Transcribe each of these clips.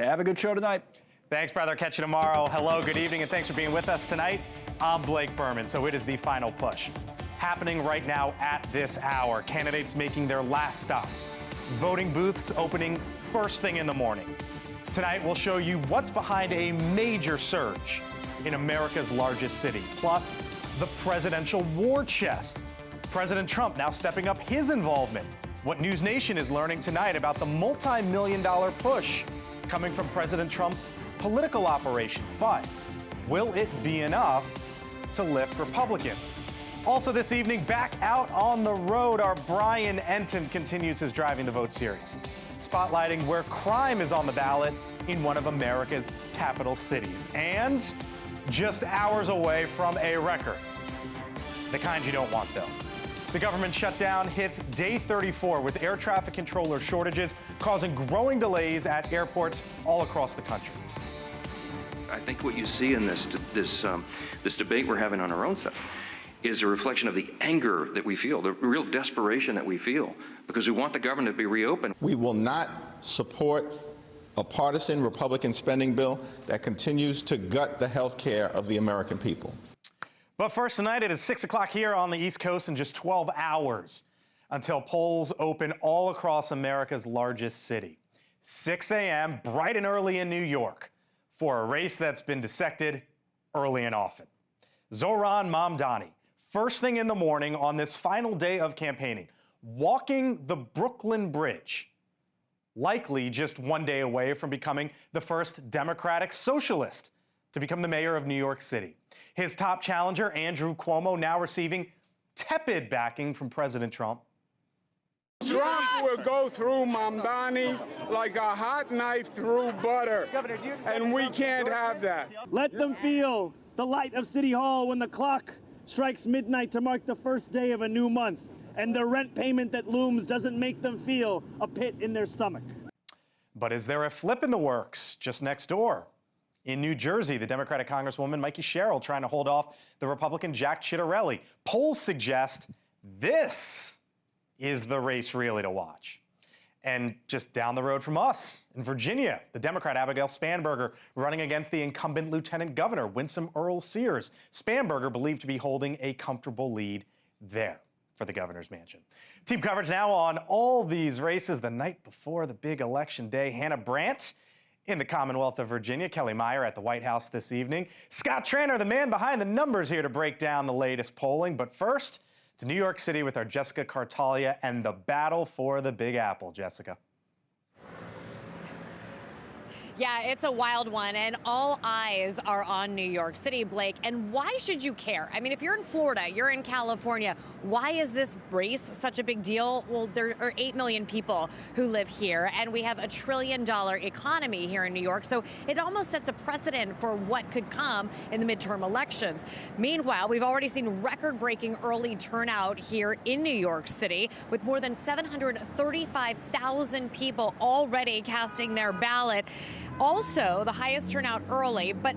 Have a good show tonight. Thanks, brother. Catch you tomorrow. Hello, good evening, and thanks for being with us tonight. I'm Blake Burman, so it is the final push. Happening right now at this hour. Candidates making their last stops. Voting booths opening first thing in the morning. Tonight, we'll show you what's behind a major surge in America's largest city. Plus, the presidential war chest. President Trump now stepping up his involvement. What NewsNation is learning tonight about the multi-million-dollar push coming from President Trump's political operation. But will it be enough to lift Republicans? Also this evening, back out on the road, our Brian Enton continues his Driving the Vote series, spotlighting where crime is on the ballot in one of America's capital cities. And just hours away from a record. The kind you don't want, though. The government shutdown hits day 34 with air traffic controller shortages causing growing delays at airports all across the country. I think what you see in this debate we're having on our own side is a reflection of the anger that we feel, the real desperation that we feel, because we want the government to be reopened. We will not support a partisan Republican spending bill that continues to gut the health care of the American people. But first tonight, it is 6 o'clock here on the East Coast in just 12 hours until polls open all across America's largest city. 6 a.m., bright and early in New York, for a race that's been dissected early and often. Zohran Mamdani, first thing in the morning on this final day of campaigning, walking the Brooklyn Bridge, likely just one day away from becoming the first Democratic socialist to become the mayor of New York City. His top challenger, Andrew Cuomo, now receiving tepid backing from President Trump. Trump will go through Mamdani like a hot knife through butter, and we can't have that. Let them feel the light of City Hall when the clock strikes midnight to mark the first day of a new month, and the rent payment that looms doesn't make them feel a pit in their stomach. But is there a flip in the works just next door? In New Jersey, the Democratic Congresswoman Mikey Sherrill trying to hold off the Republican Jack Ciattarelli. Polls suggest this is the race really to watch. And just down the road from us, in Virginia, the Democrat Abigail Spanberger running against the incumbent Lieutenant Governor Winsome Earl-Sears. Spanberger believed to be holding a comfortable lead there for the governor's mansion. Team coverage now on all these races the night before the big election day. Hannah Brandt in the Commonwealth of Virginia, Kelly Meyer at the White House this evening. Scott Tranter, the man behind the numbers, here to break down the latest polling. But first, to New York City with our Jessica Cartalia and the battle for the Big Apple. Jessica. Yeah, it's a wild one, and all eyes are on New York City, Blake. And why should you care? I mean, if you're in Florida, you're in California, why is this race such a big deal? Well, there are 8 million people who live here, and we have $1 trillion economy here in New York. So it almost sets a precedent for what could come in the midterm elections. Meanwhile, we've already seen record-breaking early turnout here in New York City, with more than 735,000 people already casting their ballot. Also, the highest turnout early, but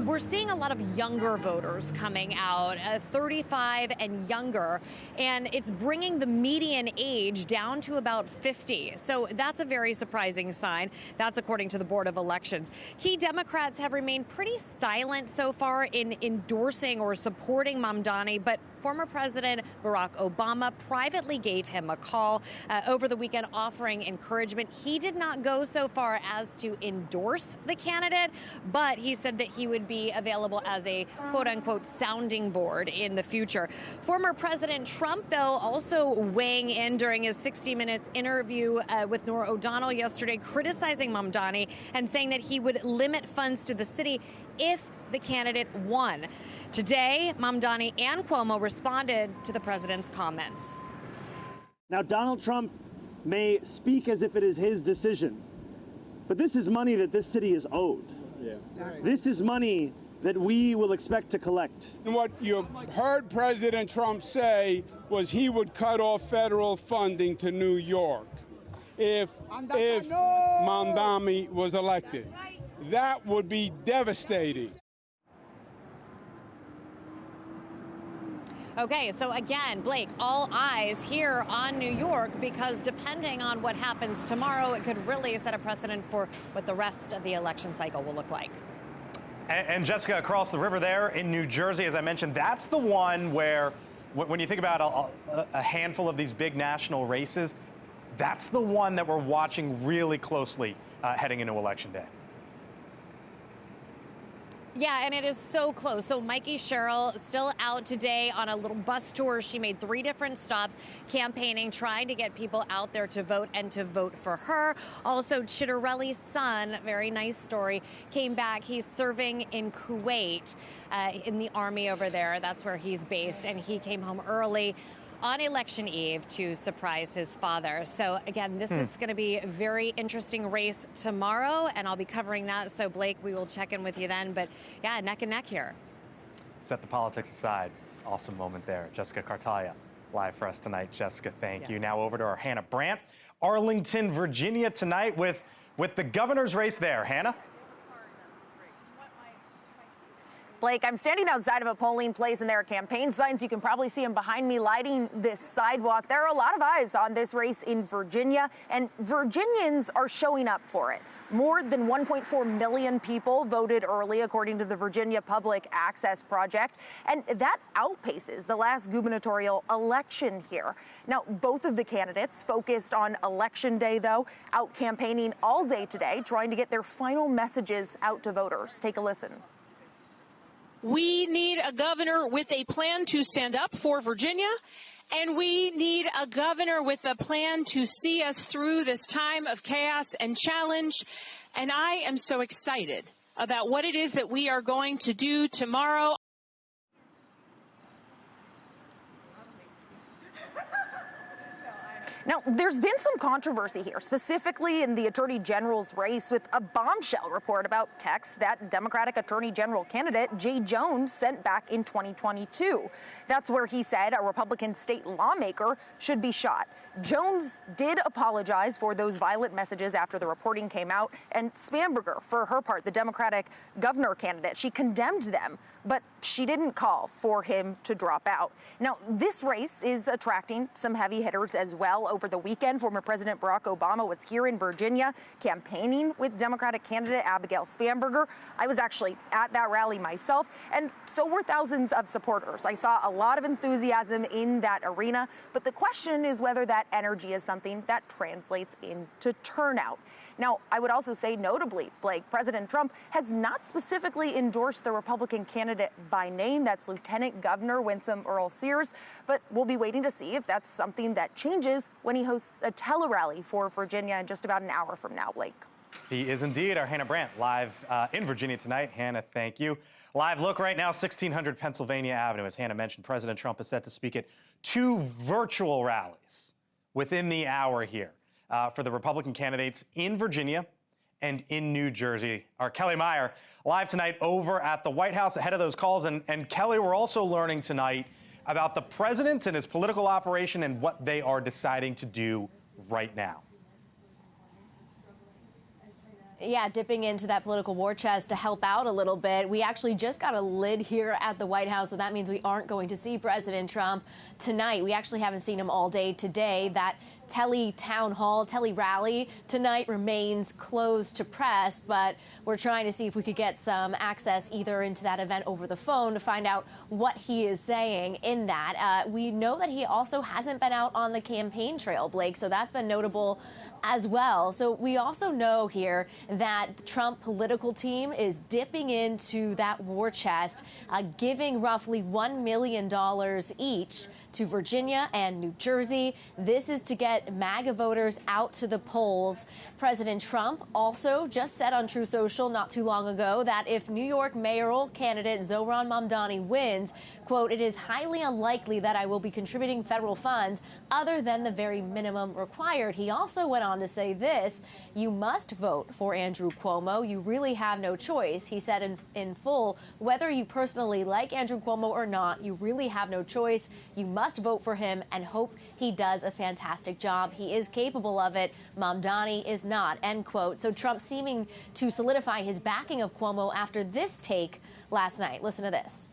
we're seeing a lot of younger voters coming out, 35 and younger, and it's bringing the median age down to about 50. So that's a very surprising sign. That's according to the Board of Elections. Key Democrats have remained pretty silent so far in endorsing or supporting Mamdani, but former President Barack Obama privately gave him a call over the weekend offering encouragement. He did not go so far as to endorse the candidate, but he said that he would be available as a quote-unquote sounding board in the future. Former President Trump, though, also weighing in during his 60 Minutes interview with Norah O'Donnell yesterday, criticizing Mamdani and saying that he would limit funds to the city if the candidate won. Today, Mamdani and Cuomo responded to the president's comments. Now, Donald Trump may speak as if it is his decision, but this is money that this city is owed. Yeah. This is money that we will expect to collect. And what you heard President Trump say was he would cut off federal funding to New York if Mamdani was elected. That would be devastating. Okay, so again, Blake, all eyes here on New York, because depending on what happens tomorrow, it could really set a precedent for what the rest of the election cycle will look like. And Jessica, across the river there in New Jersey, as I mentioned, that's the one where, when you think about a handful of these big national races, that's the one that we're watching really closely heading into Election Day. Yeah, and it is so close. So Mikey Sherrill still out today on a little bus tour. She made 3 different stops campaigning, trying to get people out there to vote and to vote for her. Also, Chitterelli's son, very nice story, came back. He's serving in Kuwait in the army over there. That's where he's based. And he came home early on election eve to surprise his father. So again, this is going to be a very interesting race tomorrow, and I'll be covering that. So Blake, we will check in with you then. But yeah, neck and neck here. Set the politics aside. Awesome moment there. Jessica Cartalia live for us tonight. Jessica, thank you. Now over to our Hannah Brandt, Arlington, Virginia tonight with the governor's race there. Hannah? Blake, I'm standing outside of a polling place, and there are campaign signs. You can probably see them behind me lighting this sidewalk. There are a lot of eyes on this race in Virginia, and Virginians are showing up for it. More than 1.4 million people voted early, according to the Virginia Public Access Project, and that outpaces the last gubernatorial election here. Now, both of the candidates focused on Election Day, though, out campaigning all day today, trying to get their final messages out to voters. Take a listen. We need a governor with a plan to stand up for Virginia, and we need a governor with a plan to see us through this time of chaos and challenge. And I am so excited about what it is that we are going to do tomorrow. Now, there's been some controversy here, specifically in the Attorney General's race, with a bombshell report about texts that Democratic Attorney General candidate Jay Jones sent back in 2022. That's where he said a Republican state lawmaker should be shot. Jones did apologize for those violent messages after the reporting came out, and Spanberger, for her part, the Democratic governor candidate, she condemned them, but she didn't call for him to drop out. Now, this race is attracting some heavy hitters as well. Over the weekend, former President Barack Obama was here in Virginia campaigning with Democratic candidate Abigail Spanberger. I was actually at that rally myself, and so were thousands of supporters. I saw a lot of enthusiasm in that arena, but the question is whether that energy is something that translates into turnout. Now, I would also say, notably, Blake, President Trump has not specifically endorsed the Republican candidate by name. That's Lieutenant Governor Winsome Earl-Sears, but we'll be waiting to see if that's something that changes when he hosts a tele-rally for Virginia in just about an hour from now, Blake. He is indeed our Hannah Brandt, live in Virginia tonight. Hannah, thank you. Live look right now, 1600 Pennsylvania Avenue. As Hannah mentioned, President Trump is set to speak at 2 virtual rallies within the hour here for the Republican candidates in Virginia and in New Jersey. Our Kelly Meyer live tonight over at the White House ahead of those calls. And Kelly, we're also learning tonight about the president and his political operation and what they are deciding to do right now. Yeah, dipping into that political war chest to help out a little bit. We actually just got a lid here at the White House, so that means we aren't going to see President Trump tonight. We actually haven't seen him all day today. That tele-town hall, tele-rally tonight remains closed to press, but we're trying to see if we could get some access either into that event over the phone to find out what he is saying in that. We know that he also hasn't been out on the campaign trail, Blake, so that's been notable as well. So we also know here that the Trump political team is dipping into that war chest, giving roughly $1 million each to Virginia and New Jersey. This is to get MAGA voters out to the polls. President Trump also just said on True Social not too long ago that if New York mayoral candidate Zohran Mamdani wins, quote, "It is highly unlikely that I will be contributing federal funds other than the very minimum required." He also went on to say this: "You must vote for Andrew Cuomo. You really have no choice." He said in full, whether you personally like Andrew Cuomo or not, you really have no choice. You must vote for him and hope he does a fantastic job. He is capable of it. Mamdani is not, end quote. So Trump seeming to solidify his backing of Cuomo after this take last night. Listen to this.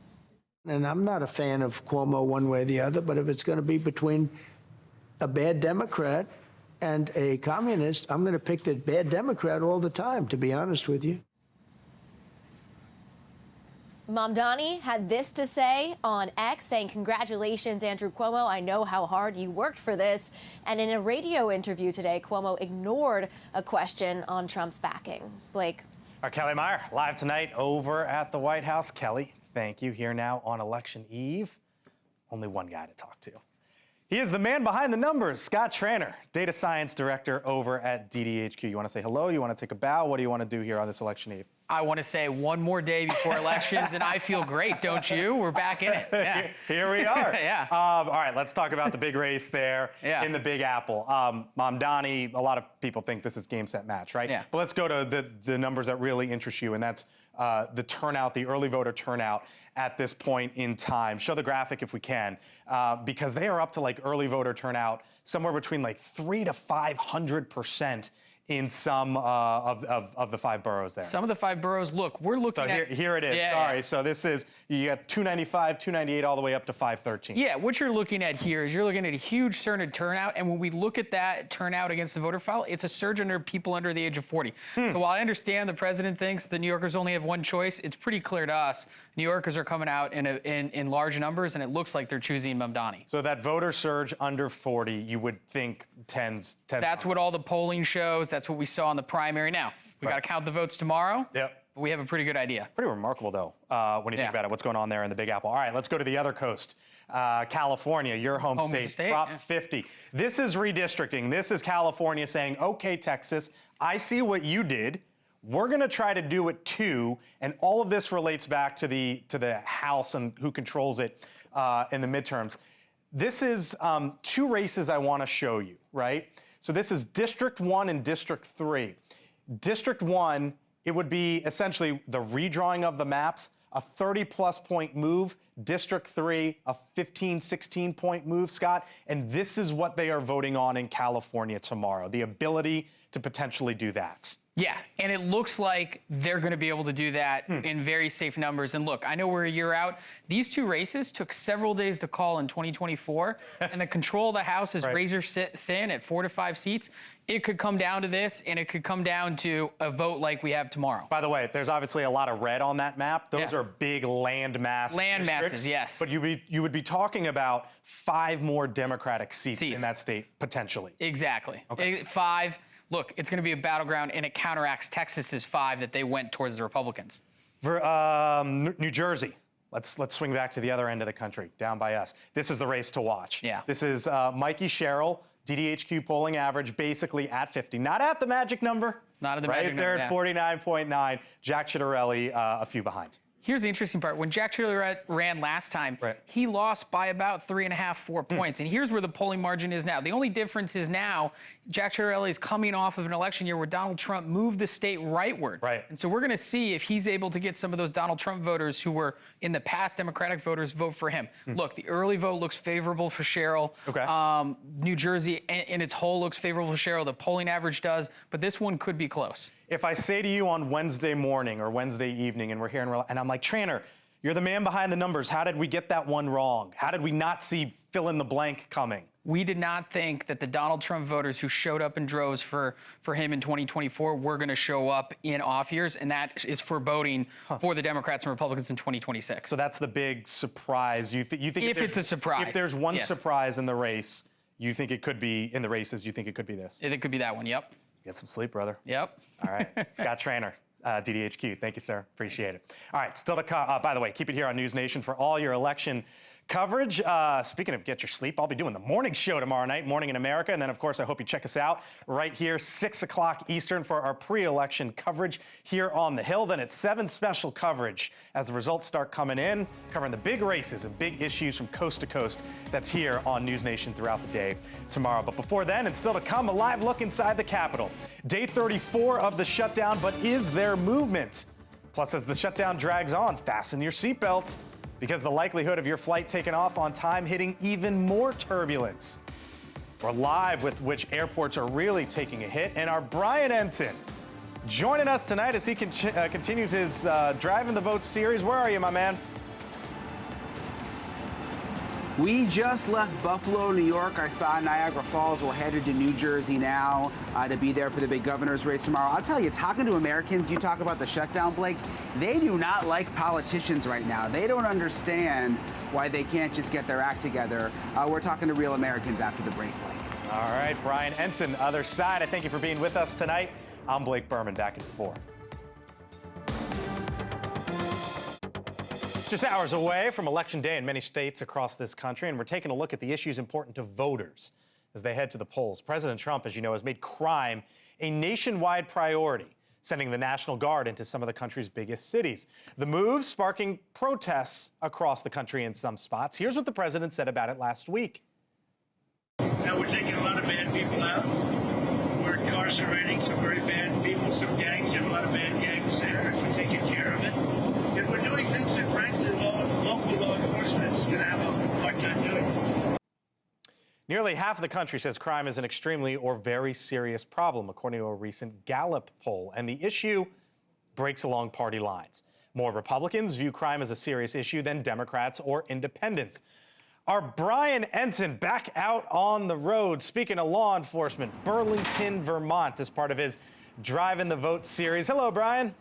And I'm not a fan of Cuomo one way or the other, but if it's going to be between a bad Democrat and a communist, I'm going to pick the bad Democrat all the time, to be honest with you. Mamdani had this to say on X, saying, "Congratulations, Andrew Cuomo. I know how hard you worked for this." And in a radio interview today, Cuomo ignored a question on Trump's backing. Blake. Our Kelly Meyer live tonight over at the White House. Kelly, thank you. Here now on election eve. Only one guy to talk to. He is the man behind the numbers, Scott Tranter, data science director over at DDHQ. You want to say hello? You want to take a bow? What do you want to do here on this election eve? I want to say one more day before elections, and I feel great, don't you? We're back in it. Yeah. Here we are. Yeah. All right, let's talk about the big race there in the Big Apple. Mamdani, a lot of people think this is game, set, match, right? Yeah. But let's go to the numbers that really interest you, and that's the turnout, the early voter turnout at this point in time. Show the graphic if we can, because they are up to like early voter turnout somewhere between like 300% to 500% in some of the 5 boroughs there. Some of the 5 boroughs, look, we're looking at... So here it is, sorry. So this is, you got 295, 298, all the way up to 513. Yeah, what you're looking at here is you're looking at a huge surge in turnout, and when we look at that turnout against the voter file, it's a surge under people under the age of 40. So while I understand the president thinks the New Yorkers only have one choice, it's pretty clear to us New Yorkers are coming out in large numbers, and it looks like they're choosing Mamdani. So that voter surge under 40, you would think tens. That's what all the polling shows. That's what we saw in the primary. Now, we got to count the votes tomorrow. Yep. But we have a pretty good idea. Pretty remarkable, though, when you think about it, what's going on there in the Big Apple. All right, let's go to the other coast. California, your home state, Prop 50. This is redistricting. This is California saying, okay, Texas, I see what you did. We're going to try to do it too, and all of this relates back to the House and who controls it in the midterms. This is 2 races I want to show you, right? So this is District 1 and District 3. District 1, it would be essentially the redrawing of the maps, a 30-plus point move. District 3, a 15, 16-point move, Scott. And this is what they are voting on in California tomorrow, the ability to potentially do that. Yeah, and it looks like they're going to be able to do that in very safe numbers. And look, I know we're a year out. These 2 races took several days to call in 2024, and the control of the House is razor thin at 4 to 5 seats. It could come down to this, and it could come down to a vote like we have tomorrow. By the way, there's obviously a lot of red on that map. Those are big land mass masses, yes. But you would be talking about 5 more Democratic seats in that state, potentially. Exactly. Okay. 5. Look, it's going to be a battleground, and it counteracts Texas's 5 that they went towards the Republicans. New Jersey. Let's swing back to the other end of the country, down by us. This is the race to watch. Yeah. This is Mikey Sherrill, DDHQ polling average, basically at 50. Not at the magic number. Not at the magic number. Right there at 49.9. Jack Ciattarelli a few behind. Here's the interesting part. When Jack Ciattarelli ran last time, he lost by about 3.5, 4 points. And here's where the polling margin is now. The only difference is now Jack Ciattarelli is coming off of an election year where Donald Trump moved the state rightward. And so we're going to see if he's able to get some of those Donald Trump voters who were in the past Democratic voters vote for him. Look, the early vote looks favorable for Sherrill. New Jersey in its whole looks favorable for Sherrill. The polling average does, but this one could be close. If I say to you on Wednesday morning or Wednesday evening and we're here and I'm like, Tranter, you're the man behind the numbers. How did we get that one wrong? How did we not see fill in the blank coming? We did not think that the Donald Trump voters who showed up in droves for him in 2024 were going to show up in off years, and that is foreboding for the Democrats and Republicans in 2026. So that's the big surprise. You think if it's a surprise. If there's one surprise in the race, you think it could be in the races, you think it could be this? It could be that one, yep. Get some sleep, brother. Yep. All right. Scott Tranter, DDHQ. Thank you, sir. Appreciate it. All right. Still to come. By the way, keep it here on NewsNation for all your election coverage. Speaking of get your sleep, I'll be doing the morning show tomorrow night, Morning in America. And then, of course, I hope you check us out right here, 6 o'clock Eastern for our pre-election coverage here on the Hill. Then at 7, special coverage as the results start coming in, covering the big races and big issues from coast to coast. That's here on NewsNation throughout the day tomorrow. But before then, and still to come, a live look inside the Capitol. Day 34 of the shutdown, but is there movement? Plus, as the shutdown drags on, fasten your seatbelts, because the likelihood of your flight taking off on time hitting even more turbulence. We're live with which airports are really taking a hit, and our Brian Enton joining us tonight as he continues his Driving the Vote series. Where are you, my man? We just left Buffalo, New York. I saw Niagara Falls. We're headed to New Jersey now to be there for the big governor's race tomorrow. I'll tell you, talking to Americans, you talk about the shutdown, Blake, they do not like politicians right now. They don't understand why they can't just get their act together. We're talking to real Americans after the break, Blake. All right, Brian Enton, other side. I thank you for being with us tonight. I'm Blake Burman, back at 4. Just hours away from Election Day in many states across this country, and we're taking a look at the issues important to voters as they head to the polls. President Trump, as you know, has made crime a nationwide priority, sending the National Guard into some of the country's biggest cities. The move sparking protests across the country in some spots. Here's what the president said about it last week. Now we're taking a lot of bad people out. We're incarcerating some very bad people, some gangs. There are a lot of bad gangs there. We're taking care of it. And we're doing things that, frankly, local law enforcement is going to have a hard time doing. Nearly half of the country says crime is an extremely or very serious problem, according to a recent Gallup poll. And the issue breaks along party lines. More Republicans view crime as a serious issue than Democrats or independents. Our Brian Enton back out on the road, speaking of law enforcement, Burlington, Vermont, as part of his Driving the Vote series. Hello, Brian.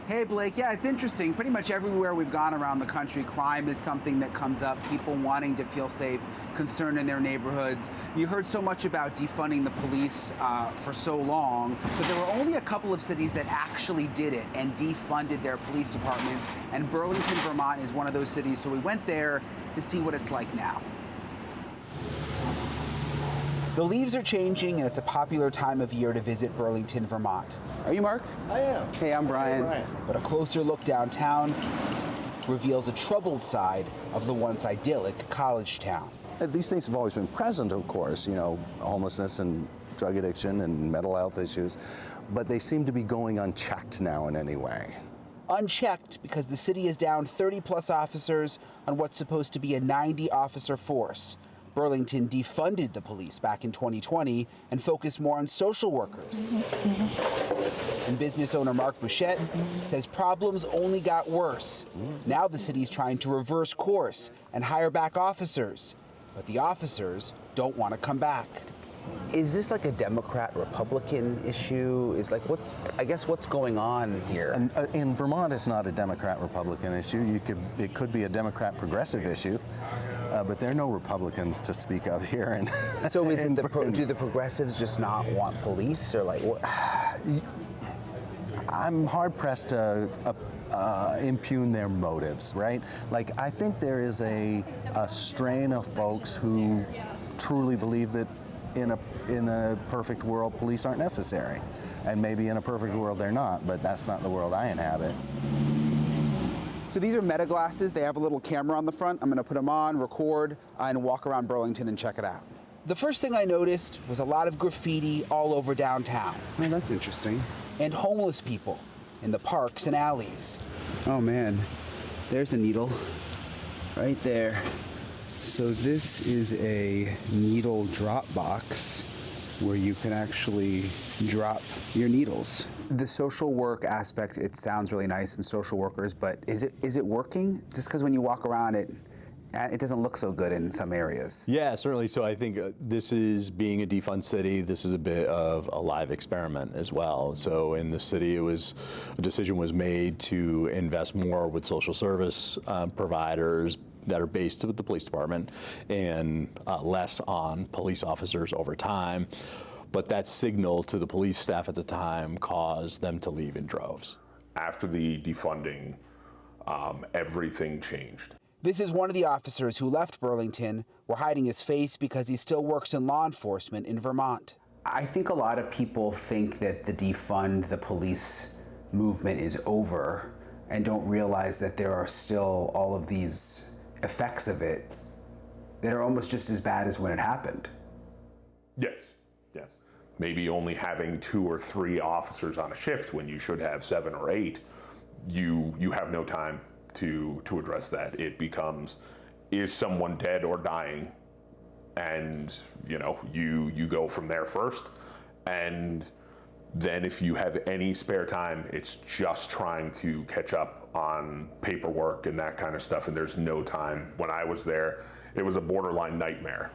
Hey, Blake. Yeah, it's interesting. Pretty much everywhere we've gone around the country, crime is something that comes up. People wanting to feel safe, concerned in their neighborhoods. You heard so much about defunding the police for so long, but there were only a couple of cities that actually did it and defunded their police departments. And Burlington, Vermont is one of those cities. So we went there to see what it's like now. The leaves are changing, and it's a popular time of year to visit Burlington, Vermont. Are you Mark? I am. Hey, I'm Brian. Hey, Brian. But a closer look downtown reveals a troubled side of the once idyllic college town. These things have always been present, of course, you know, homelessness and drug addiction and mental health issues, but they seem to be going unchecked now in any way. Unchecked because the city is down 30-plus officers on what's supposed to be a 90-officer force. Burlington defunded the police back in 2020 and focused more on social workers. And business owner Mark Bouchette says problems only got worse. Now the city's trying to reverse course and hire back officers, but the officers don't want to come back. Is this like a Democrat-Republican issue? Is like what's going on here? And, in Vermont, it's not a Democrat-Republican issue. It could be a Democrat-progressive issue, but there are no Republicans to speak of here. And so, do the progressives just not want police, or like what? I'm hard pressed to impugn their motives, right? Like, I think there is a strain of folks who truly believe that in a perfect world, police aren't necessary. And maybe in a perfect world they're not, but that's not the world I inhabit. So these are Meta glasses. They have a little camera on the front. I'm gonna put them on, record, and walk around Burlington and check it out. The first thing I noticed was a lot of graffiti all over downtown. Oh, that's interesting. And homeless people in the parks and alleys. Oh man, there's a needle right there. So this is a needle drop box where you can actually drop your needles. The social work aspect, it sounds really nice in social workers, but is it working? Just because when you walk around it doesn't look so good in some areas. Yeah, certainly. So I think this is, being a defund city, this is a bit of a live experiment as well. So in the city, a decision was made to invest more with social service providers that are based with the police department and less on police officers over time. But that signal to the police staff at the time caused them to leave in droves. After the defunding, everything changed. This is one of the officers who left Burlington. We're hiding his face because he still works in law enforcement in Vermont. I think a lot of people think that the defund the police movement is over and don't realize that there are still all of these effects of it that are almost just as bad as when it happened. Yes. Maybe only having 2 or 3 officers on a shift when you should have 7 or 8, you have no time to address that. It becomes, is someone dead or dying? And you go from there first. And then if you have any spare time, it's just trying to catch up on paperwork and that kind of stuff, and there's no time. When I was there, it was a borderline nightmare.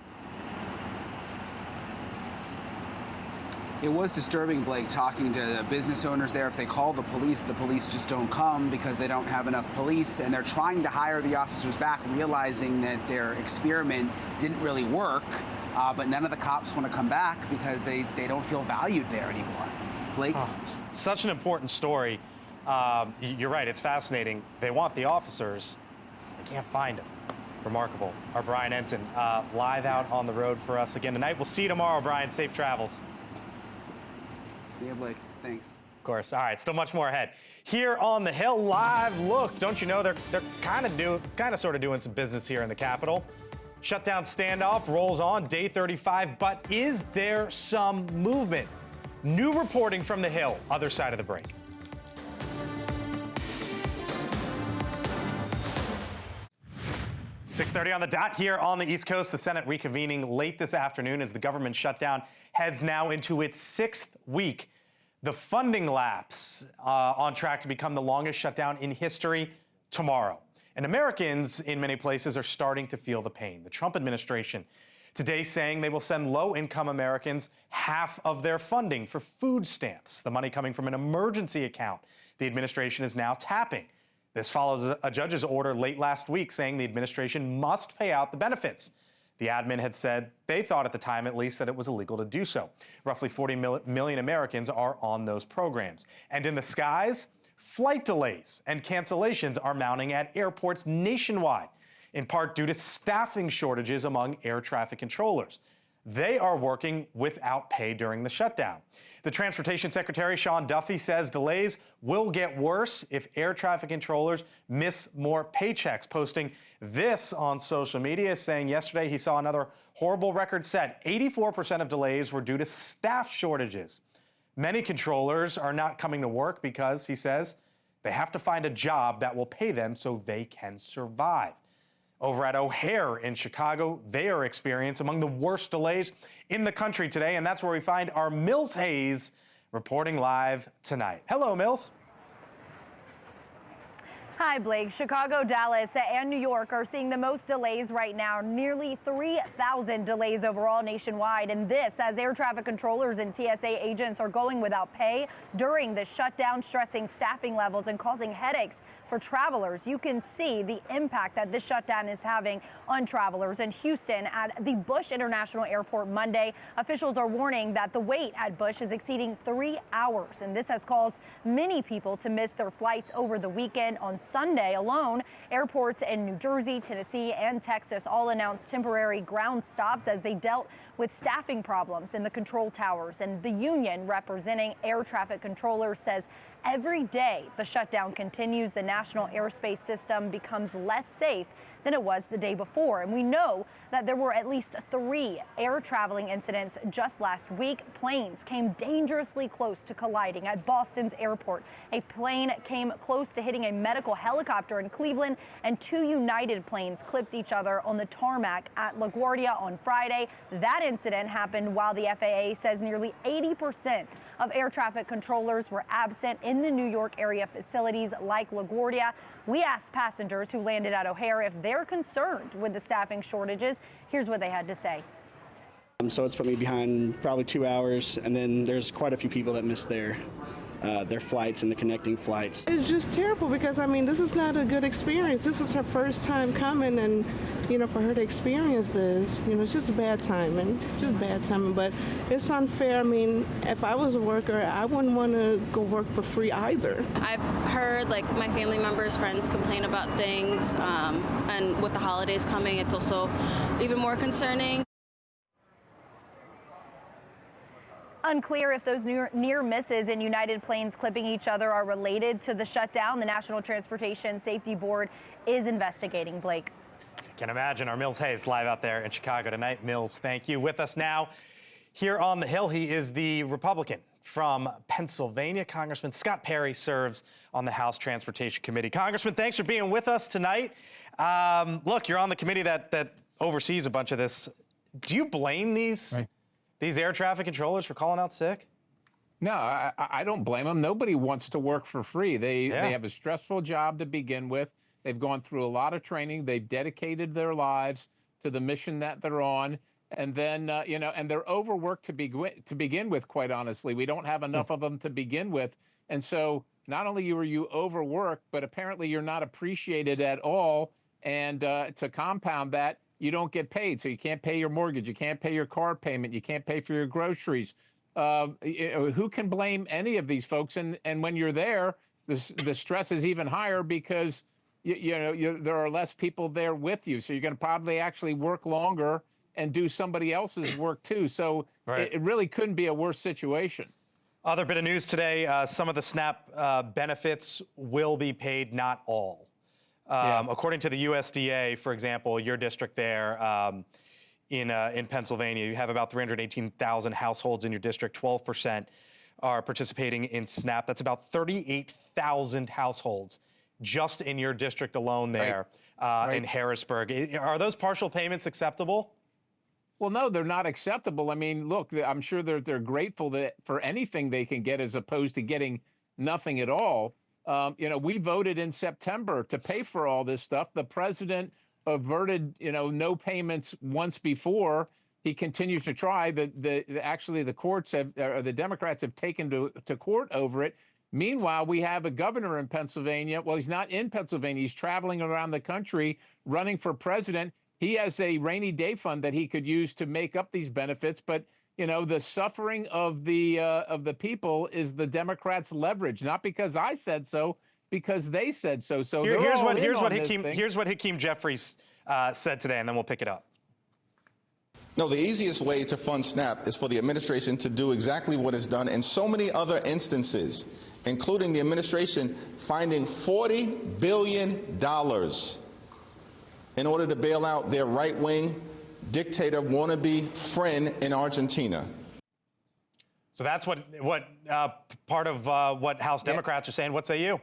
It was disturbing, Blake, talking to business owners there. If they call the police just don't come because they don't have enough police, and they're trying to hire the officers back, realizing that their experiment didn't really work, but none of the cops want to come back because they don't feel valued there anymore. Blake? Oh, such an important story. You're right, it's fascinating. They want the officers, they can't find them. Remarkable. Our Brian Enton live out on the road for us again tonight. We'll see you tomorrow, Brian. Safe travels. See you, Blake. Thanks. Of course. All right, still much more ahead. Here on the Hill, live look. Don't you know they're kind of sort of doing some business here in the Capitol. Shutdown standoff rolls on day 35, but is there some movement? New reporting from the Hill, other side of the break. .30 on the dot here on the East Coast. The Senate reconvening late this afternoon as the government shutdown heads now into its 6th week. The funding lapse on track to become the longest shutdown in history tomorrow. And Americans in many places are starting to feel the pain. The Trump administration today saying they will send low-income Americans half of their funding for food stamps, the money coming from an emergency account the administration is now tapping. This follows a judge's order late last week saying the administration must pay out the benefits. The admin had said they thought at the time, at least, that it was illegal to do so. Roughly 40 million Americans are on those programs. And in the skies, flight delays and cancellations are mounting at airports nationwide, in part due to staffing shortages among air traffic controllers. They are working without pay during the shutdown. The Transportation Secretary, Sean Duffy, says delays will get worse if air traffic controllers miss more paychecks, posting this on social media, saying yesterday he saw another horrible record set. 84% of delays were due to staff shortages. Many controllers are not coming to work because, he says, they have to find a job that will pay them so they can survive. Over at O'Hare in Chicago, they are experiencing among the worst delays in the country today, and that's where we find our Mills Hayes reporting live tonight. Hello, Mills. Hi, Blake. Chicago, Dallas, and New York are seeing the most delays right now, nearly 3,000 delays overall nationwide. And this as air traffic controllers and TSA agents are going without pay during the shutdown, stressing staffing levels and causing headaches for travelers. You can see the impact that this shutdown is having on travelers. In Houston at the Bush International Airport Monday, officials are warning that the wait at Bush is exceeding 3 hours. And this has caused many people to miss their flights over the weekend. On Sunday alone, airports in New Jersey, Tennessee, and Texas all announced temporary ground stops as they dealt with staffing problems in the control towers. And the union representing air traffic controllers says every day the shutdown continues, the national airspace system becomes less safe than it was the day before. And we know that there were at least 3 air traveling incidents just last week. Planes came dangerously close to colliding at Boston's airport. A plane came close to hitting a medical helicopter in Cleveland, and 2 United planes clipped each other on the tarmac at LaGuardia on Friday. That incident happened while the FAA says nearly 80% of air traffic controllers were absent in the New York area facilities like LaGuardia. We asked passengers who landed at O'Hare if they're concerned with the staffing shortages. Here's what they had to say. So it's put me behind probably 2 hours, and then there's quite a few people that missed their flights and the connecting flights. It's just terrible because, I mean, this is not a good experience. This is her first time coming, and, you know, for her to experience this, you know, it's just bad timing, but it's unfair. I mean, if I was a worker, I wouldn't want to go work for free either. I've heard, like, my family members, friends complain about things, and with the holidays coming, it's also even more concerning. Unclear if those near misses in United planes clipping each other are related to the shutdown. The National Transportation Safety Board is investigating. Blake. I can imagine. Our Mills Hayes live out there in Chicago tonight. Mills, thank you. With us now here on the Hill, he is the Republican from Pennsylvania. Congressman Scott Perry serves on the House Transportation Committee. Congressman, thanks for being with us tonight. Look, you're on the committee that oversees a bunch of this. Do you blame these air traffic controllers for calling out sick? No, I don't blame them. Nobody wants to work for free. They have a stressful job to begin with. They've gone through a lot of training. They've dedicated their lives to the mission that they're on. And then, and they're overworked to begin with, quite honestly. We don't have enough of them to begin with. And so not only are you overworked, but apparently you're not appreciated at all. And to compound that, you don't get paid. So you can't pay your mortgage. You can't pay your car payment. You can't pay for your groceries. Who can blame any of these folks? And when you're there, the stress is even higher because there are less people there with you. So you're going to probably actually work longer and do somebody else's work too. So it really couldn't be a worse situation. Other bit of news today, some of the SNAP benefits will be paid, not all. According to the USDA, for example, your district there in Pennsylvania, you have about 318,000 households in your district. 12% are participating in SNAP. That's about 38,000 households just in your district alone there in Harrisburg. Are those partial payments acceptable? Well, no, they're not acceptable. I mean, look, I'm sure they're grateful for anything they can get as opposed to getting nothing at all. We voted in September to pay for all this stuff. The president averted, no payments once before. He continues to try. Actually, the courts the Democrats have taken to court over it. Meanwhile, we have a governor in Pennsylvania. Well, he's not in Pennsylvania. He's traveling around the country running for president. He has a rainy day fund that he could use to make up these benefits. But, the suffering of the people is the Democrats' leverage, not because I said so, because they said so. So here's what Hakeem Jeffries said today, and then we'll pick it up. No, the easiest way to fund SNAP is for the administration to do exactly what is done in so many other instances, including the administration finding $40 billion in order to bail out their right-wing dictator wannabe friend in Argentina. So that's what part of what House Democrats are saying. What say you?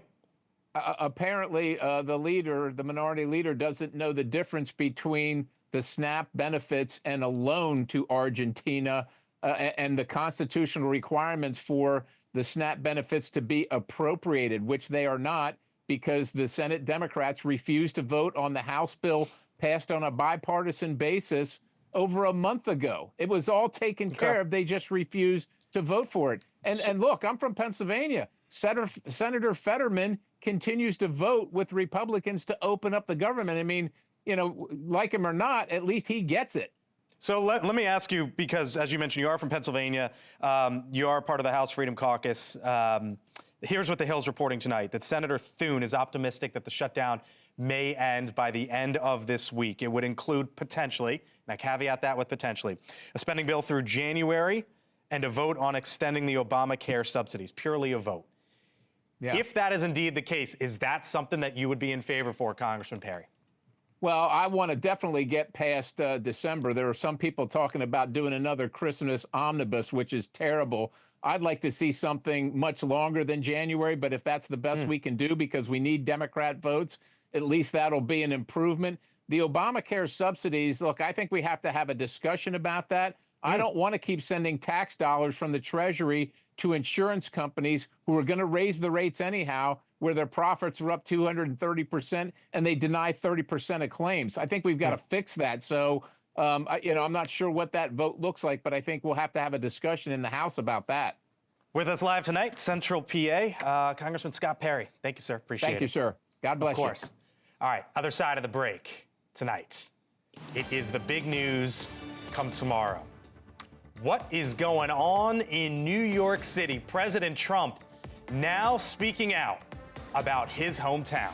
Apparently, the minority leader, doesn't know the difference between the SNAP benefits and a loan to Argentina and the constitutional requirements for the SNAP benefits to be appropriated, which they are not, because the Senate Democrats refused to vote on the House bill passed on a bipartisan basis over a month ago. It was all taken care of. They just refused to vote for it. And look, I'm from Pennsylvania. Senator Fetterman continues to vote with Republicans to open up the government. I mean, like him or not, at least he gets it. So let me ask you, because as you mentioned, you are from Pennsylvania. You are part of the House Freedom Caucus. Here's what the Hill's reporting tonight, that Senator Thune is optimistic that the shutdown may end by the end of this week. It would include potentially, and I caveat that with potentially, a spending bill through January and a vote on extending the Obamacare subsidies, purely a vote. Yeah. If that is indeed the case, is that something that you would be in favor for, Congressman Perry? Well, I want to definitely get past December. There are some people talking about doing another Christmas omnibus, which is terrible. I'd like to see something much longer than January, but if that's the best we can do because we need Democrat votes, at least that'll be an improvement. The Obamacare subsidies, look, I think we have to have a discussion about that. I don't want to keep sending tax dollars from the Treasury to insurance companies who are going to raise the rates anyhow, where their profits are up 230% and they deny 30% of claims. I think we've got to fix that. So, I'm not sure what that vote looks like, but I think we'll have to have a discussion in the House about that. With us live tonight, Central PA, Congressman Scott Perry. Thank you, sir. Appreciate it. Thank you, sir. God bless you. Of course. All right, other side of the break tonight. It is the big news come tomorrow. What is going on in New York City? President Trump now speaking out about his hometown.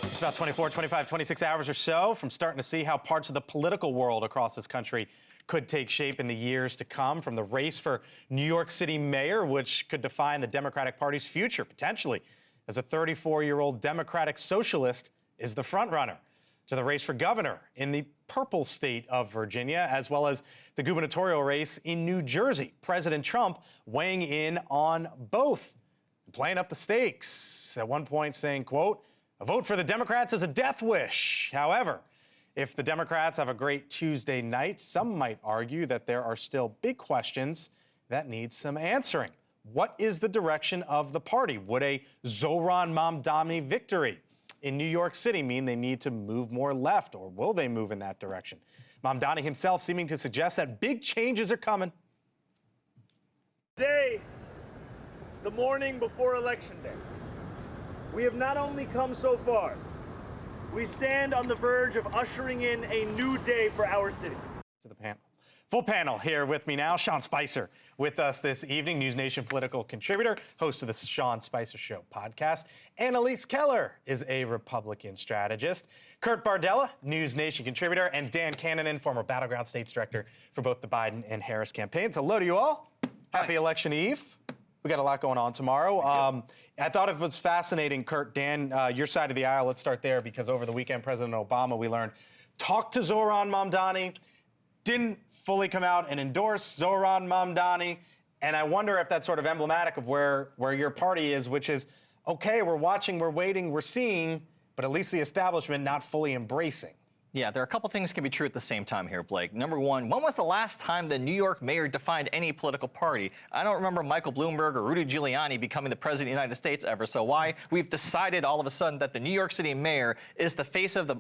It's about 24, 25, 26 hours or so from starting to see how parts of the political world across this country could take shape in the years to come, from the race for New York City mayor, which could define the Democratic Party's future, potentially, as a 34-year-old Democratic socialist is the frontrunner, to the race for governor in the purple state of Virginia, as well as the gubernatorial race in New Jersey. President Trump weighing in on both, playing up the stakes, at one point saying, quote, "A vote for the Democrats is a death wish." However, If the Democrats have a great Tuesday night, some might argue that there are still big questions that need some answering. What is the direction of the party? Would a Zohran Mamdani victory in New York City mean they need to move more left, or will they move in that direction? Mamdani himself seeming to suggest that big changes are coming. Today, the morning before Election Day, we have not only come so far, we stand on the verge of ushering in a new day for our city. To the panel. Full panel here with me now. Sean Spicer with us this evening, NewsNation political contributor, host of the Sean Spicer Show podcast. Annalise Keller is a Republican strategist. Kurt Bardella, NewsNation contributor, and Dan Cannon, former Battleground States Director for both the Biden and Harris campaigns. Hello to you all. Happy Election Eve. We got a lot going on tomorrow. I thought it was fascinating, Kurt, Dan, your side of the aisle. Let's start there, because over the weekend, President Obama, we learned, talked to Zohran Mamdani, didn't fully come out and endorse Zohran Mamdani. And I wonder if that's sort of emblematic of where your party is, which is, okay, we're watching, we're waiting, we're seeing, but at least the establishment not fully embracing. Yeah, there are a couple things can be true at the same time here, Blake. Number one, when was the last time the New York mayor defined any political party? I don't remember Michael Bloomberg or Rudy Giuliani becoming the president of the United States ever. So why we've decided all of a sudden that the New York City mayor is the face of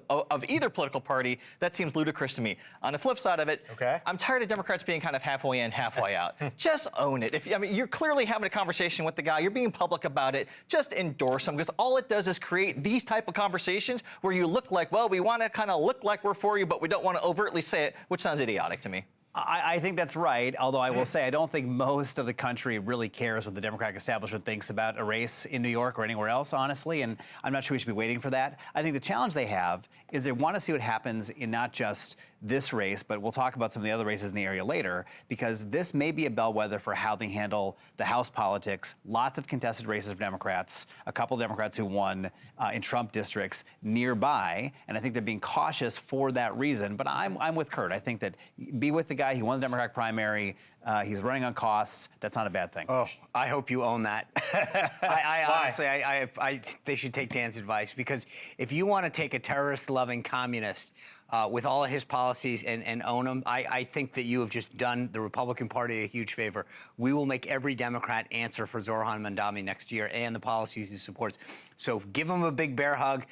either political party, that seems ludicrous to me. On the flip side of it, I'm tired of Democrats being kind of halfway in, halfway out. Just own it. I mean, you're clearly having a conversation with the guy. You're being public about it. Just endorse him, because all it does is create these type of conversations where you look like, well, we want to kind of look like we're for you, but we don't want to overtly say it, which sounds idiotic to me. I think that's right, although I will say I don't think most of the country really cares what the Democratic establishment thinks about a race in New York or anywhere else, honestly, and I'm not sure we should be waiting for that. I think the challenge they have is they want to see what happens in not just this race, but we'll talk about some of the other races in the area later, because this may be a bellwether for how they handle the House politics. Lots of contested races for Democrats, a couple of Democrats who won in Trump districts nearby, and I think they're being cautious for that reason. But I'm with Kurt. I think that be with the guy. He won the Democratic primary. He's running on costs. That's not a bad thing. Oh, I hope you own that. Honestly, they should take Dan's advice, because if you want to take a terrorist-loving communist with all of his policies and own them, I think that you have just done the Republican Party a huge favor. We will make every Democrat answer for Zohran Mamdani next year and the policies he supports. So give him a big bear hug,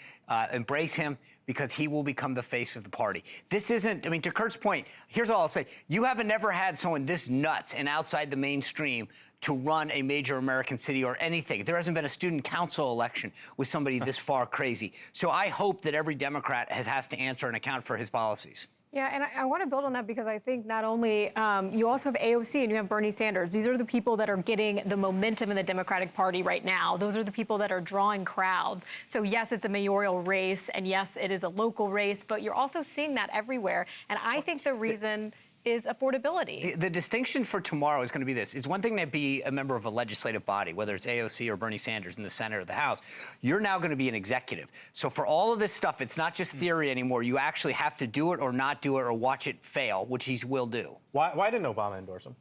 embrace him, because he will become the face of the party. This isn't, I mean, to Kurt's point, here's all I'll say. You haven't never had someone this nuts and outside the mainstream to run a major American city or anything. There hasn't been a student council election with somebody this far crazy. So I hope that every Democrat has to answer and account for his policies. Yeah, and I want to build on that, because I think not only you also have AOC and you have Bernie Sanders. These are the people that are getting the momentum in the Democratic Party right now. Those are the people that are drawing crowds. So yes, it's a mayoral race, and yes, it is a local race, but you're also seeing that everywhere. And I think the reason is affordability. The distinction for tomorrow is going to be this. It's one thing to be a member of a legislative body, whether it's AOC or Bernie Sanders in the Senate or the House. You're now going to be an executive. So for all of this stuff, it's not just theory anymore. You actually have to do it or not do it or watch it fail, which he will do. Why didn't Obama endorse him?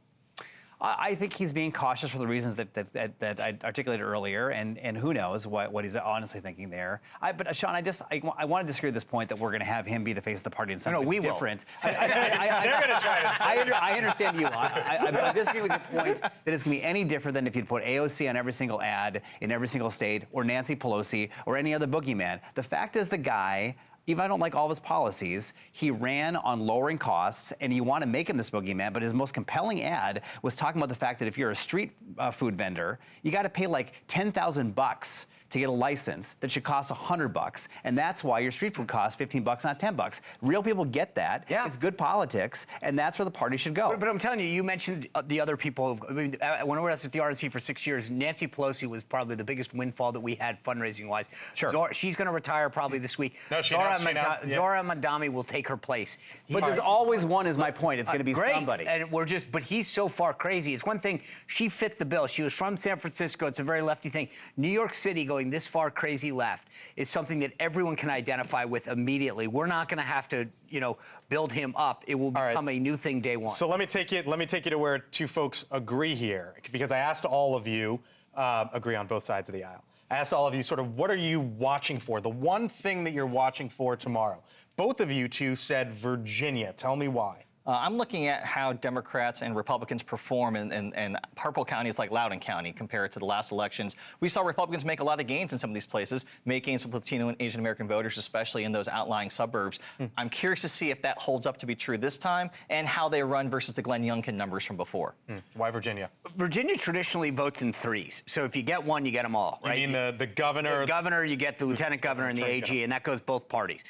I think he's being cautious for the reasons that I articulated earlier, and who knows what he's honestly thinking there. But Sean, I want to disagree with this point that we're going to have him be the face of the party in something different. They're going to try to. I understand you. I disagree with your point that it's going to be any different than if you'd put AOC on every single ad in every single state, or Nancy Pelosi, or any other boogeyman. The fact is, the guy, even if I don't like all of his policies, he ran on lowering costs, and you want to make him this boogeyman, but his most compelling ad was talking about the fact that if you're a street food vendor, you got to pay like $10,000 to get a license that should cost $100, and that's why your street food costs $15, not $10. Real people get that. Yeah. It's good politics, and that's where the party should go. But I'm telling you, you mentioned the other people. I mean, when I was at the RNC for 6 years, Nancy Pelosi was probably the biggest windfall that we had fundraising-wise. Sure. She's going to retire probably this week. No, Zohran Mamdani will take her place. But there's always one, is my point. It's going to be great. somebody. And but he's so far crazy. It's one thing, she fit the bill. She was from San Francisco. It's a very lefty thing. New York City going this far crazy left is something that everyone can identify with immediately. We're not going to have to, build him up. It will become a new thing day one. So let me take you to where two folks agree here, because I asked all of you agree on both sides of the aisle. I asked all of you sort of what are you watching for? The one thing that you're watching for tomorrow. Both of you two said Virginia. Tell me why. I'm looking at how Democrats and Republicans perform in purple counties like Loudoun County compared to the last elections. We saw Republicans make a lot of gains in some of these places, make gains with Latino and Asian American voters, especially in those outlying suburbs. I'm curious to see if that holds up to be true this time and how they run versus the Glenn Youngkin numbers from before. Why Virginia? Virginia traditionally votes in threes. So if you get one, you get them all, right? You mean the governor? The governor, you get the lieutenant governor and the AG, and that goes both parties.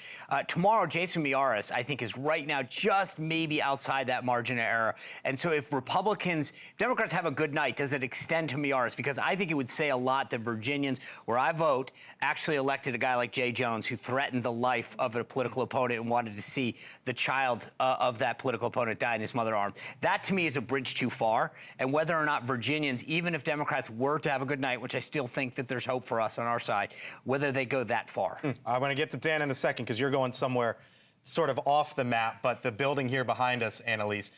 Tomorrow, Jason Miyares, I think, is right now just maybe outside that margin of error. And so if Democrats have a good night, does it extend to Miyares? Because I think it would say a lot that Virginians, where I vote, actually elected a guy like Jay Jones who threatened the life of a political opponent and wanted to see the child of that political opponent die in his mother's arms. That, to me, is a bridge too far. And whether or not Virginians, even if Democrats were to have a good night, which I still think that there's hope for us on our side, whether they go that far. I'm going to get to Dan in a second because you're going somewhere sort of off the map, but the building here behind us, Annalise,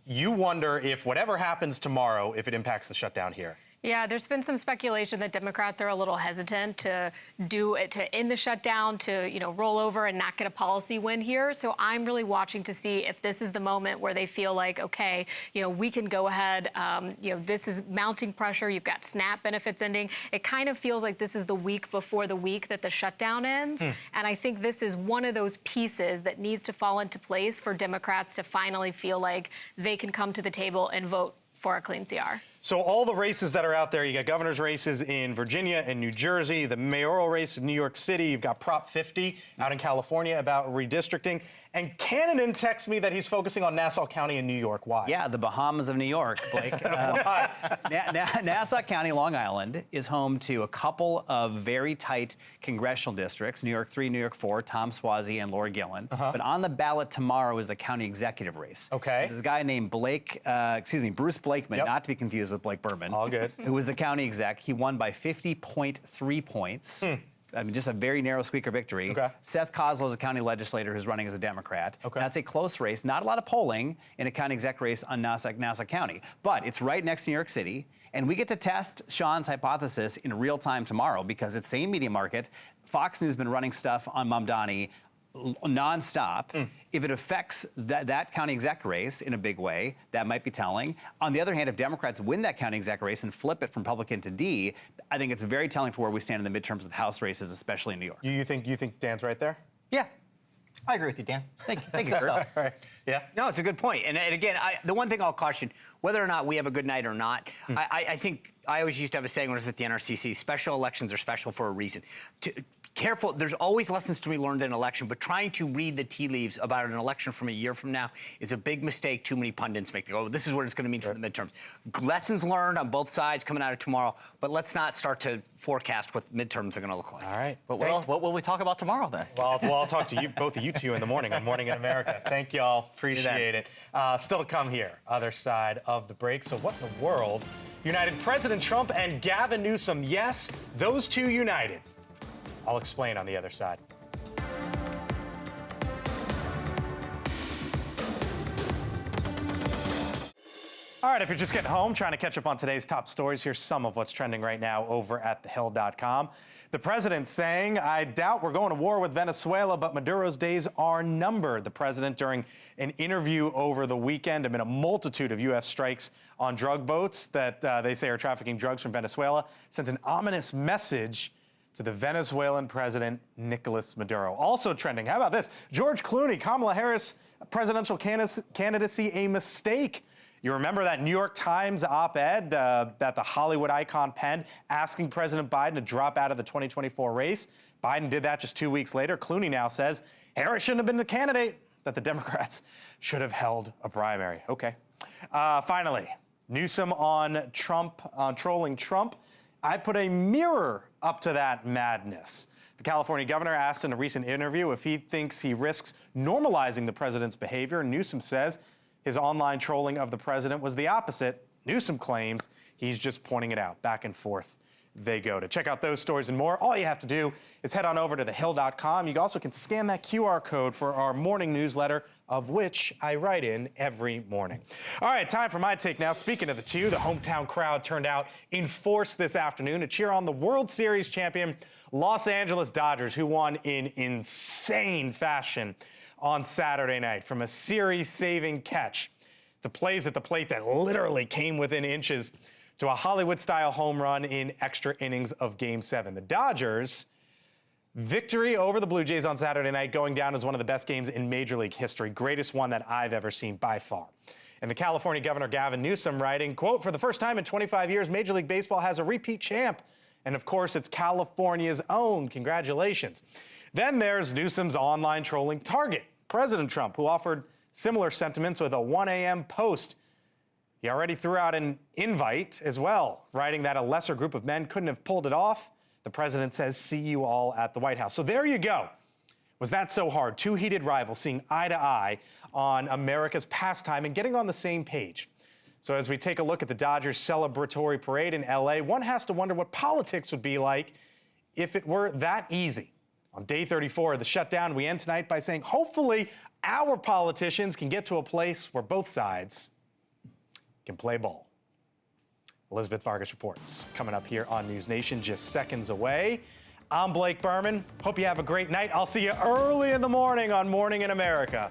you wonder if whatever happens tomorrow, if it impacts the shutdown here. Yeah, there's been some speculation that Democrats are a little hesitant to end the shutdown, to roll over and not get a policy win here. So I'm really watching to see if this is the moment where they feel like, okay, we can go ahead. This is mounting pressure. You've got SNAP benefits ending. It kind of feels like this is the week before the week that the shutdown ends. And I think this is one of those pieces that needs to fall into place for Democrats to finally feel like they can come to the table and vote for a clean CR. So all the races that are out there, you got governor's races in Virginia and New Jersey, the mayoral race in New York City, you've got Prop 50 out in California about redistricting. And Cannon texts me that he's focusing on Nassau County in New York. Why? Yeah, the Bahamas of New York, Blake. Nassau County, Long Island, is home to a couple of very tight congressional districts, New York 3, New York 4, Tom Suozzi and Laura Gillen. But on the ballot tomorrow is the county executive race. Okay. There's a guy named Bruce Blakeman, not to be confused with Blake Burman. All good. Who was the county exec. He won by 50.3 points. I mean, just a very narrow squeaker victory. Okay. Seth Kozlow is a county legislator who's running as a Democrat. Okay. That's a close race. Not a lot of polling in a county exec race on Nassau County. But it's right next to New York City. And we get to test Sean's hypothesis in real time tomorrow because it's same media market. Fox News has been running stuff on Mamdani nonstop. If it affects that county exec race in a big way, that might be telling. On the other hand, if Democrats win that county exec race and flip it from Republican to D, I think it's very telling for where we stand in the midterms with House races, especially in New York. You think Dan's right there? Yeah. I agree with you, Dan. Thank you, Kurt. Right. Yeah. No, it's a good point. And again, the one thing I'll caution, whether or not we have a good night or not, I think I always used to have a saying when I was at the NRCC, special elections are special for a reason. Careful, there's always lessons to be learned in an election, but trying to read the tea leaves about an election from a year from now is a big mistake too many pundits make. They go, this is what it's going to mean for the midterms. Lessons learned on both sides coming out of tomorrow, but let's not start to forecast what midterms are going to look like. All right. But what will we talk about tomorrow then? Well, I'll talk to you, both of you two in the morning on Morning in America. Thank you all. Appreciate it. Still to come here, other side of the break. So what in the world united President Trump and Gavin Newsom? Yes, those two united. I'll explain on the other side. All right, if you're just getting home, trying to catch up on today's top stories, here's some of what's trending right now over at thehill.com. The president saying, I doubt we're going to war with Venezuela, but Maduro's days are numbered. The president, during an interview over the weekend amid a multitude of U.S. strikes on drug boats that they say are trafficking drugs from Venezuela, sent an ominous message to the Venezuelan president, Nicolas Maduro. Also trending, how about this? George Clooney, Kamala Harris presidential candidacy, a mistake. You remember that New York Times op-ed that the Hollywood icon penned asking President Biden to drop out of the 2024 race? Biden did that just 2 weeks later. Clooney now says Harris shouldn't have been the candidate, that the Democrats should have held a primary. Okay. Finally, Newsom on Trump, on trolling Trump. I put a mirror up to that madness. The California governor asked in a recent interview if he thinks he risks normalizing the president's behavior. Newsom says his online trolling of the president was the opposite. Newsom claims he's just pointing it out. Back and forth they go to. Check out those stories and more. All you have to do is head on over to thehill.com. You also can scan that QR code for our morning newsletter, of which I write in every morning. All right, time for my take now. Speaking of the two, the hometown crowd turned out in force this afternoon to cheer on the World Series champion Los Angeles Dodgers, who won in insane fashion on Saturday night, from a series-saving catch to plays at the plate that literally came within inches to a Hollywood-style home run in extra innings of Game 7. The Dodgers' victory over the Blue Jays on Saturday night going down as one of the best games in Major League history, greatest one that I've ever seen by far. And the California Governor Gavin Newsom writing, quote, "For the first time in 25 years, Major League Baseball has a repeat champ. And of course, it's California's own. Congratulations." Then there's Newsom's online trolling target, President Trump, who offered similar sentiments with a 1 a.m. post. He already threw out an invite as well, writing that a lesser group of men couldn't have pulled it off. The president says, "See you all at the White House." So there you go. Was that so hard? Two heated rivals seeing eye to eye on America's pastime and getting on the same page. So as we take a look at the Dodgers' celebratory parade in LA, one has to wonder what politics would be like if it were that easy. On day 34 of the shutdown, we end tonight by saying, hopefully our politicians can get to a place where both sides can play ball. Elizabeth Vargas reports. Coming up here on NewsNation, just seconds away. I'm Blake Burman. Hope you have a great night. I'll see you early in the morning on Morning in America.